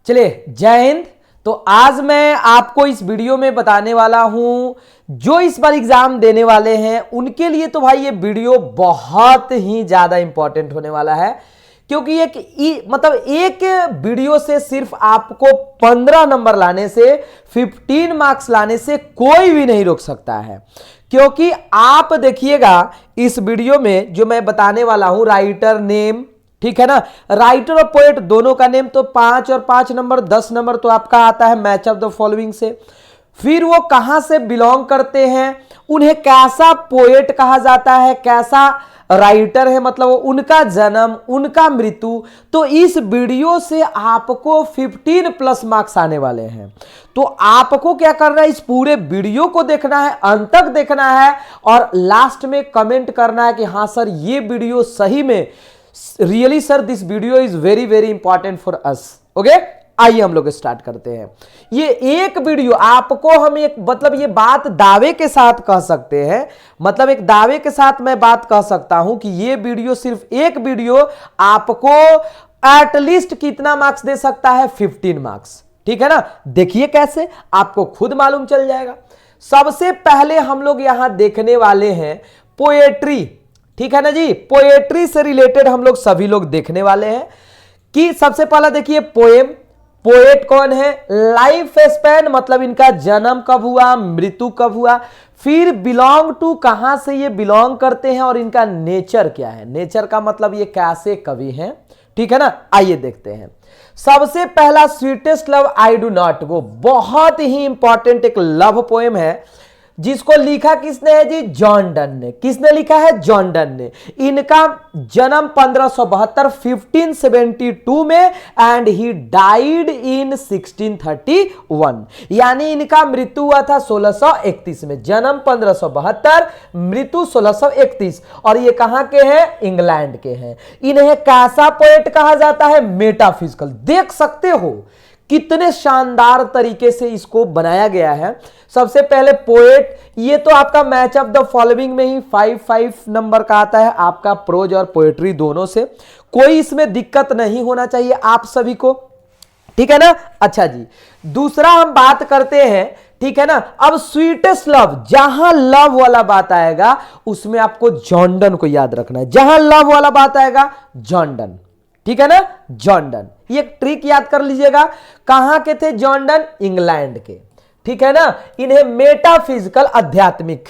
चलिए जय हिंद। तो आज मैं आपको इस वीडियो में बताने वाला हूं जो इस बार एग्जाम देने वाले हैं उनके लिए तो भाई ये वीडियो बहुत ही ज्यादा इंपॉर्टेंट होने वाला है, क्योंकि एक वीडियो से सिर्फ आपको 15 नंबर लाने से 15 मार्क्स लाने से कोई भी नहीं रोक सकता है। क्योंकि आप देखिएगा इस वीडियो में जो मैं बताने वाला हूं, राइटर नेम, ठीक है ना, राइटर और पोएट दोनों का नेम, तो 5 और 5 नंबर 10 नंबर तो आपका आता है मैच ऑफ द फॉलोइंग से। फिर वो कहां से बिलोंग करते हैं, उन्हें कैसा पोएट कहा जाता है, कैसा राइटर है, मतलब उनका जन्म, उनका मृत्यु। तो इस वीडियो से आपको 15 प्लस मार्क्स आने वाले हैं। तो आपको क्या करना है, इस पूरे वीडियो को देखना है, अंत तक देखना है और लास्ट में कमेंट करना है कि हाँ सर ये वीडियो सही में really sir this video is very very important for us. Okay, आइए हम लोग स्टार्ट करते हैं। ये एक वीडियो आपको हम एक ये बात दावे के साथ कह सकते हैं, मतलब एक दावे के साथ मैं बात कह सकता हूं कि ये वीडियो, सिर्फ एक वीडियो आपको एटलीस्ट कितना मार्क्स दे सकता है, 15 मार्क्स। ठीक है ना, देखिए कैसे, आपको खुद मालूम चल जाएगा। सबसे पहले हम लोग यहां देखने वाले हैं पोएट्री, ठीक है ना जी, पोएट्री से रिलेटेड हम लोग सभी लोग देखने वाले हैं कि सबसे पहला देखिए पोएम, पोएट कौन है, लाइफ स्पैन मतलब इनका जन्म कब हुआ, मृत्यु कब हुआ, फिर बिलोंग टू कहां से ये बिलोंग करते हैं और इनका नेचर क्या है, नेचर का मतलब ये कैसे कवि हैं। ठीक है ना, आइए देखते हैं। सबसे पहला sweetest love I do not गो, बहुत ही इंपॉर्टेंट एक लव पोएम है जिसको लिखा किसने है जी, जॉन डन ने। किसने लिखा है, जॉन डन ने। इनका जन्म 1572 1572 में एंड ही डाइड इन 1631, यानी इनका मृत्यु हुआ था 1631 में। जन्म 1572, मृत्यु 1631, और ये कहां के हैं, इंग्लैंड के हैं। इन्हें कैसा पोएट कहा जाता है, मेटाफिजिकल। देख सकते हो कितने शानदार तरीके से इसको बनाया गया है। सबसे पहले पोएट, ये तो आपका मैच ऑफ द फॉलोइंग में ही 5 नंबर का आता है आपका, प्रोज और पोएट्री दोनों से। कोई इसमें दिक्कत नहीं होना चाहिए आप सभी को, ठीक है ना। अच्छा जी, दूसरा हम बात करते हैं, ठीक है ना। अब स्वीटेस्ट लव, जहां लव वाला बात आएगा उसमें आपको जॉन डन को याद रखना है। जहां लव वाला बात आएगा जॉन डन, ठीक है ना, जॉन डन। ये एक ट्रिक याद कर लीजिएगा। कहां के थे जॉन डन, इंग्लैंड के, ठीक है ना। इन्हें मेटाफिजिकल, आध्यात्मिक,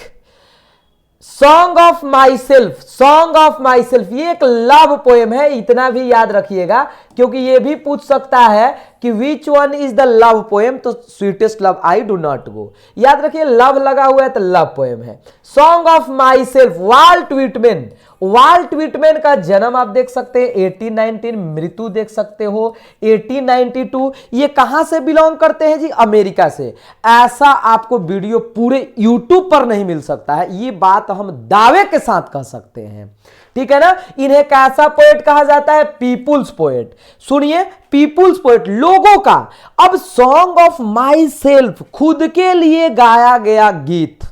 song of my self, song of my self, ये एक लव पोएम है, इतना भी याद रखिएगा, क्योंकि ये भी पूछ सकता है कि which one is the love poem, तो sweetest love I do not go, याद रखिए, लव लगा हुआ है तो लव पोएम है। Song of my self, Walt Whitman. Walt Whitman का जन्म आप देख सकते हैं 1819, मृत्यु देख सकते हो 1892। ये कहां से बिलोंग करते हैं जी, अमेरिका से। ऐसा आपको वीडियो पूरे यूट्यूब पर नहीं मिल सकता है, ये बात हम दावे के साथ कह सकते हैं, ठीक है ना। इन्हें कैसा पोएट कहा जाता है, पीपुल्स पोएट। सुनिए, पीपुल्स पोएट, लोगों का। अब सॉन्ग ऑफ माई सेल्फ, खुद के लिए गाया गया गीत,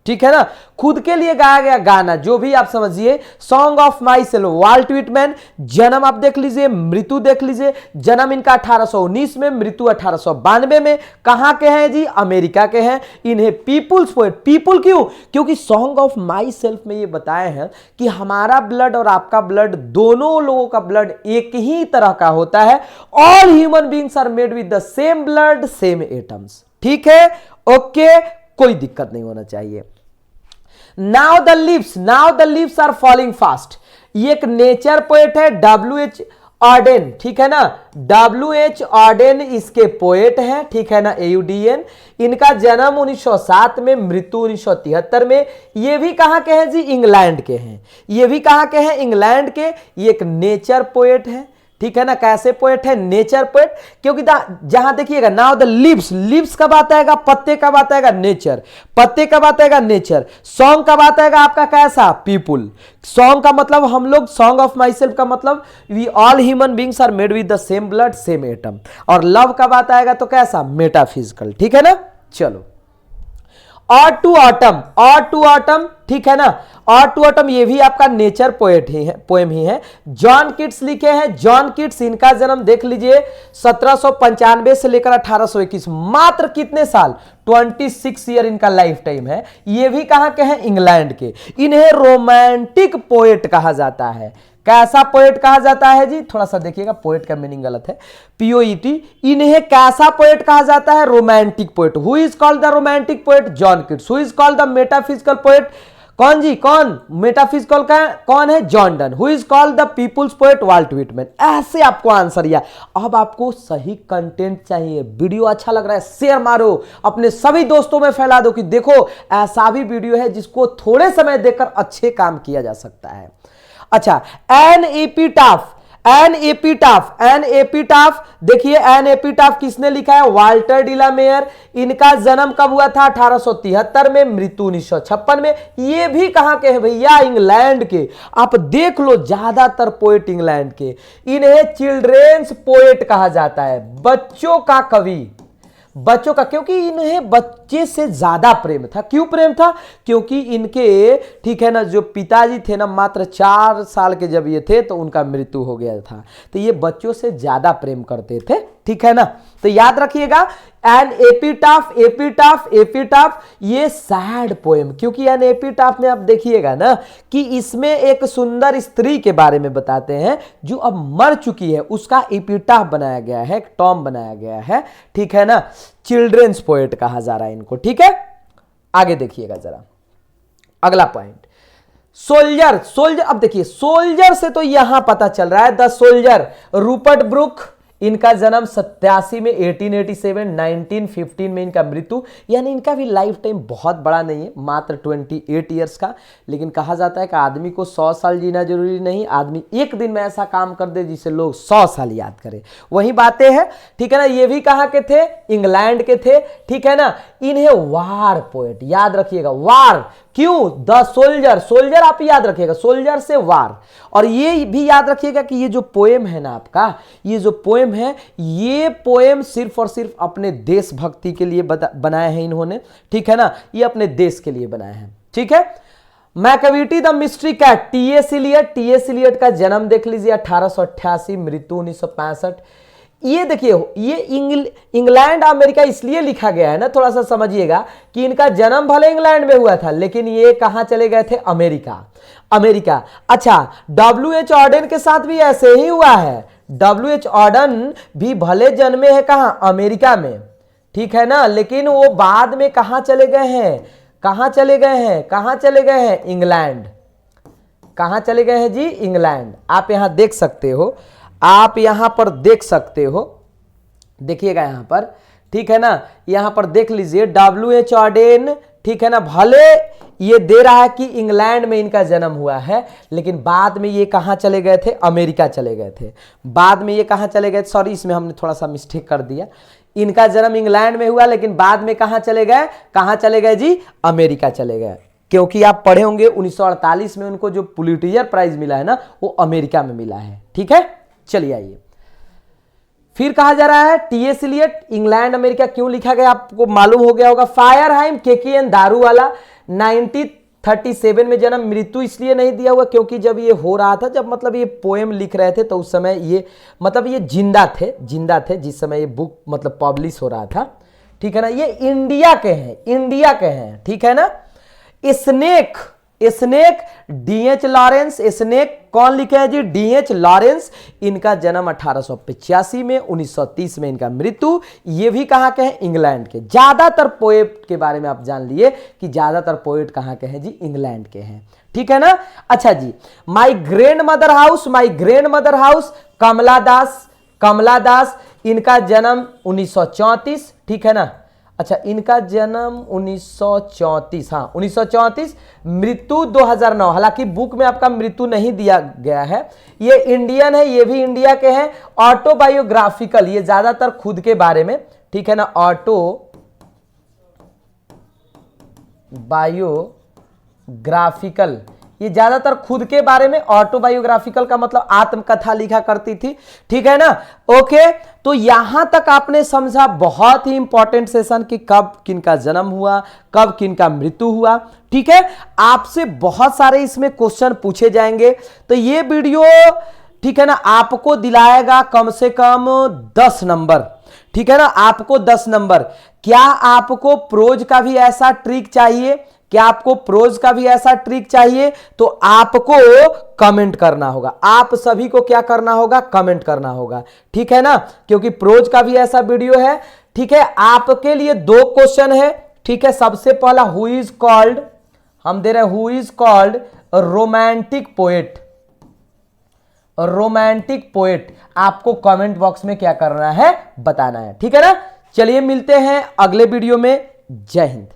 ठीक है ना, खुद के लिए गाया गया गाना, जो भी आप समझिए। Song of my self, Walt Whitman. जन्म आप देख लीजिए, मृत्यु देख लीजिए। जन्म इनका 1819 में, मृत्यु 1892 में। कहां के हैं जी, अमेरिका के हैं। इन्हें पीपुल्स पोएट, पीपुल क्यों, क्योंकि सॉन्ग ऑफ माई सेल्फ में ये बताए हैं कि हमारा ब्लड और आपका ब्लड, दोनों लोगों का ब्लड एक ही तरह का होता है। All human beings are made with the same blood, same atoms, ठीक है, ओके, कोई दिक्कत नहीं होना चाहिए। Now the leaves are falling fast, ये एक नेचर पोएट है, WH ऑर्डेन, ठीक है ना, WH ऑर्डेन इसके पोएट हैं, ठीक है ना, AUDN। इनका जन्म 1907 में, मृत्यु 1973 में। ये भी कहां के हैं जी, इंग्लैंड के हैं। ये भी कहां के हैं, इंग्लैंड के। ये एक नेचर पोएट है, ठीक है ना। कैसे पोएट है, नेचर पोएट, क्योंकि जहां देखिएगा, नाउ द लीव्स, लीव्स कब आता है, पत्ते कब आता है, नेचर, पत्ते कब आता है, नेचर। सॉन्ग कब आता है आपका, कैसा, पीपुल। सॉन्ग का मतलब हम लोग, सॉन्ग ऑफ माई सेल्फ का मतलब we all human beings are made with the same blood, same atom. और लव कब आता है तो कैसा, मेटाफिजिकल, ठीक है ना। चलो, और टू ऑटम, ठीक है ना। और टू ऑटम ये भी आपका नेचर पोएम ही है। जॉन किट्स लिखे हैं। जॉन किट्स, इनका जन्म देख लीजिए 1795 से लेकर 1821, मात्र कितने साल, 26 ईयर इनका लाइफ टाइम है। ये भी कहां के हैं, इंग्लैंड के। इन्हें रोमांटिक पोएट कहा जाता है। कैसा पोएट कहा जाता है जी, थोड़ा सा देखिएगा, पोएट का मीनिंग गलत है, पीओईटी। इन्हें कैसा पोएट कहा जाता है, romantic poet. Who is called the romantic poet, John Keats. Who is called the metaphysical poet, कौन जी, कौन मेटाफिजिकल का कौन है, John Donne. Who is called the people's poet, Walt Whitman. ऐसे आपको आंसर या। अब आपको सही कंटेंट चाहिए, वीडियो अच्छा लग रहा है शेयर मारो, अपने सभी दोस्तों में फैला दो कि देखो ऐसा भी वीडियो है जिसको थोड़े समय देकर अच्छे काम किया जा सकता है। अच्छा, एन एपिटाफ देखिए, एन एपिटाफ किसने लिखा है, वाल्टर डिलामेयर। इनका जन्म कब हुआ था, 1873 में, मृत्यु 1956 में। ये भी कहां के हैं भैया, इंग्लैंड के। आप देख लो ज्यादातर पोएट इंग्लैंड के। इन्हें चिल्ड्रेन्स पोएट कहा जाता है, बच्चों का कवि, बच्चों का, क्योंकि इन्हें बच्चे से ज्यादा प्रेम था। क्यों प्रेम था, क्योंकि इनके, ठीक है ना, जो पिताजी थे ना, मात्र 4 साल के जब ये थे तो उनका मृत्यु हो गया था। तो ये बच्चों से ज्यादा प्रेम करते थे, ठीक है ना। तो याद रखिएगा, एन एपिटाफ ये सैड पोएम, क्योंकि एन एपिटाफ में आप देखिएगा ना कि इसमें एक सुंदर स्त्री के बारे में बताते हैं जो अब मर चुकी है, उसका एपिटाफ बनाया गया है, एक टॉम बनाया गया है, ठीक है ना। चिल्ड्रंस पोएट कहा जा रहा है इनको, ठीक है। आगे देखिएगा जरा, अगला पॉइंट, सोल्जर। अब देखिए, सोल्जर से तो यहां पता चल रहा है, द सोल्जर, रूपर्ट ब्रुक। इनका जन्म 87 में, 1887, 1915 में इनका मृत्यु, यानी इनका भी लाइफ टाइम बहुत बड़ा नहीं है, मात्र 28 ईयर्स का। लेकिन कहा जाता है कि आदमी को 100 साल जीना जरूरी नहीं, आदमी एक दिन में ऐसा काम कर दे जिसे लोग 100 साल याद करें, वही बातें हैं, ठीक है ना। ये भी कहाँ के थे, इंग्लैंड के थे, ठीक है ना। इन्हें वार पोएट, याद रखिएगा, वार, क्यों, द सोल्जर, सोल्जर आप याद रखिएगा, सोल्जर से वार। और ये भी याद रखिएगा कि ये जो पोएम है ना आपका, ये जो पोएम है, ये पोएम सिर्फ और सिर्फ अपने देशभक्ति के लिए बनाए हैं इन्होंने, ठीक है ना। ये अपने देश के लिए बनाए हैं, ठीक है। Macavity the mystery cat, T S. Eliot का जन्म देख लीजिए 1888, मृत्यु 1965। ये देखिए, ये इंग्लैंड अमेरिका इसलिए लिखा गया है ना, थोड़ा सा समझिएगा कि इनका जन्म भले इंग्लैंड में हुआ था, लेकिन ये कहां चले गए थे, अमेरिका। अच्छा, W.H. ऑर्डन के साथ भी ऐसे ही हुआ है। W.H. ऑर्डन भी भले जन्मे हैं कहां, अमेरिका में, ठीक है ना, लेकिन वो बाद में कहां चले गए हैं, इंग्लैंड। कहां चले गए हैं जी, इंग्लैंड। आप यहां देख सकते हो, आप यहां पर देख सकते हो, देखिएगा यहां पर, ठीक है ना। यहां पर देख लीजिए, W.H. ऑर्डन, ठीक है ना, भले ये दे रहा है कि इंग्लैंड में इनका जन्म हुआ है, लेकिन बाद में ये कहां चले गए थे, अमेरिका चले गए थे। बाद में ये कहां चले गए, सॉरी इसमें हमने थोड़ा सा मिस्टेक कर दिया, इनका जन्म इंग्लैंड में हुआ, लेकिन बाद में कहां चले गए जी, अमेरिका चले गए। क्योंकि आप पढ़े होंगे 1948 में उनको जो पुलिट्जर प्राइज मिला है ना, वो अमेरिका में मिला है, ठीक है। चलिए आइए, फिर कहा जा रहा है टी.एस. इलियट, इंग्लैंड अमेरिका क्यों लिखा गया आपको मालूम हो गया होगा। फायरहाइम, KKN दारू वाला, 1937 में जन्म, मृत्यु इसलिए नहीं दिया हुआ क्योंकि जब ये हो रहा था, जब मतलब ये पोएम लिख रहे थे तो उस समय ये मतलब ये जिंदा थे जिस समय ये बुक मतलब पब्लिश हो रहा था, ठीक है ना। ये इंडिया के हैं, ठीक है ना। Snake D.H. लॉरेंस, स्नेक कौन लिखे हैं जी, D.H. लॉरेंस। इनका जन्म 1885 में, 1930 में इनका मृत्यु। ये भी कहां के हैं, इंग्लैंड के। ज्यादातर पोएट के बारे में आप जान लिए कि ज्यादातर पोएट कहां के हैं जी, इंग्लैंड के हैं, ठीक है ना। अच्छा जी, माई ग्रैंड मदर हाउस, कमला दास। इनका जन्म 1934, ठीक है ना। अच्छा, इनका जन्म 1934, हाँ 1934, मृत्यु 2009। हालांकि बुक में आपका मृत्यु नहीं दिया गया है। ये इंडियन है, ये भी इंडिया के हैं। ऑटोबायोग्राफिकल, ये ज्यादातर खुद के बारे में, ठीक है ना, ऑटोबायोग्राफिकल, ये ज्यादातर खुद के बारे में। ऑटोबायोग्राफिकल का मतलब आत्मकथा लिखा करती थी, ठीक है ना। ओके, तो यहां तक आपने समझा, बहुत ही इंपॉर्टेंट सेशन कि कब किनका जन्म हुआ, कब किनका मृत्यु हुआ। ठीक है, आपसे बहुत सारे इसमें क्वेश्चन पूछे जाएंगे, तो ये वीडियो ठीक है ना आपको दिलाएगा कम से कम 10 नंबर। ठीक है ना, आपको 10 नंबर। क्या आपको प्रोज का भी ऐसा ट्रिक चाहिए? क्या आपको प्रोज का भी ऐसा ट्रिक चाहिए? तो आपको कमेंट करना होगा। आप सभी को क्या करना होगा? कमेंट करना होगा। ठीक है ना, क्योंकि प्रोज का भी ऐसा वीडियो है। ठीक है, आपके लिए 2 क्वेश्चन है। ठीक है, सबसे पहला हु इज कॉल्ड, हम दे रहे हैं who is called romantic poet. Romantic poet आपको कमेंट बॉक्स में क्या करना है? बताना है। ठीक है ना, चलिए मिलते हैं अगले वीडियो में। जय हिंद।